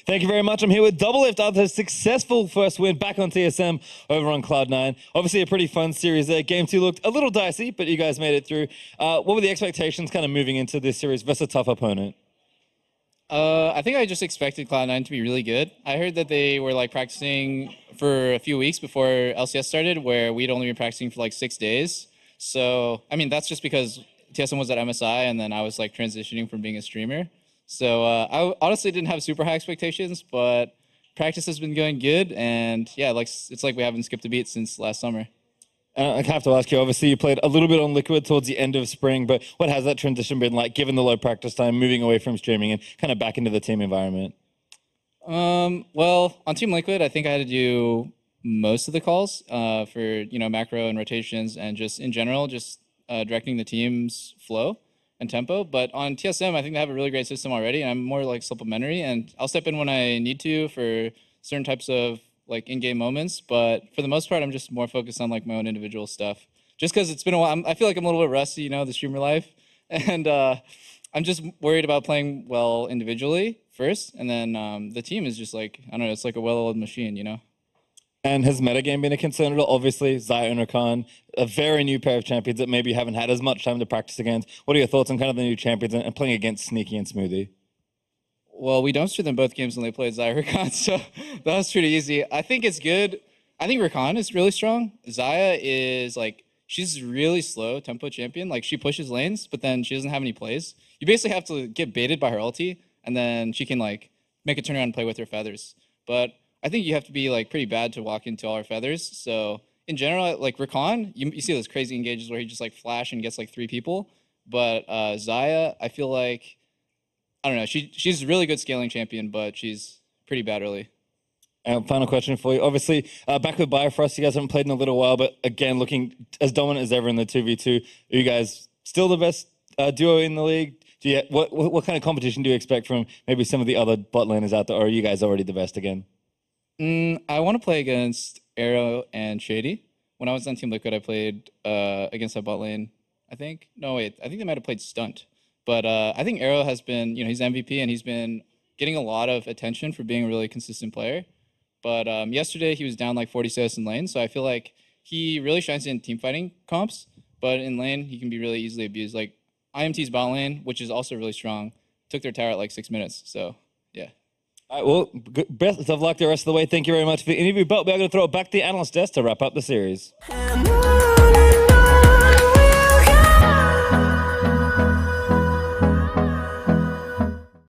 Thank you very much. I'm here with Doublelift after a successful first win back on TSM over on Cloud9. Obviously a pretty fun series there. Game 2 looked a little dicey, but you guys made it through. What were the expectations kind of moving into this series versus a tough opponent? I think I just expected Cloud9 to be really good. I heard that they were like practicing for a few weeks before LCS started, where we'd only been practicing for like 6 days. So, I mean, that's just because TSM was at MSI and then I was like transitioning from being a streamer. So I honestly didn't have super high expectations, but practice has been going good. And yeah, like it's like we haven't skipped a beat since last summer. I have to ask you, obviously you played a little bit on Liquid towards the end of spring, but what has that transition been like, given the low practice time, moving away from streaming and kind of back into the team environment? Well, on Team Liquid, I think I had to do most of the calls for macro and rotations, and just in general, just directing the team's flow and tempo. But on TSM, I think they have a really great system already, and I'm more like supplementary, and I'll step in when I need to for certain types of like in-game moments. But for the most part, I'm just more focused on like my own individual stuff. Just because it's been a while, I feel like I'm a little bit rusty, the streamer life, and I'm just worried about playing well individually first, and then the team is just like, I don't know, it's like a well-oiled machine. And has metagame been a concern at all? Obviously, Xayah and Rakan, a very new pair of champions that maybe haven't had as much time to practice against. What are your thoughts on kind of the new champions and playing against Sneaky and Smoothie? Well, we dumpstered them both games when they played Xayah Rakan, so that was pretty easy. I think it's good. I think Rakan is really strong. Xayah is like, she's really slow tempo champion. Like she pushes lanes, but then she doesn't have any plays. You basically have to get baited by her ulti, and then she can like make a turnaround and play with her feathers. But I think you have to be like pretty bad to walk into all her feathers. So in general, like Rakan, you see those crazy engages where he just like flash and gets like 3 people. But Xayah, I feel like, I don't know, she's a really good scaling champion, but she's pretty bad early. And final question for you. Obviously, back with Bifrost, you guys haven't played in a little while, but again, looking as dominant as ever in the 2v2. Are you guys still the best duo in the league? What kind of competition do you expect from maybe some of the other bot laners out there, or are you guys already the best again? I want to play against Arrow and Shady. When I was on Team Liquid, I played against that bot lane, I think. No, wait. I think they might have played Stunt. But I think Arrow has been, he's MVP, and he's been getting a lot of attention for being a really consistent player. But yesterday, he was down like 40 CS in lane, so I feel like he really shines in team fighting comps. But in lane, he can be really easily abused. Like IMT's bot lane, which is also really strong, took their tower at like 6 minutes. So, yeah. All right, well, best of luck the rest of the way. Thank you very much for the interview, but we're going to throw it back to the analyst desk to wrap up the series.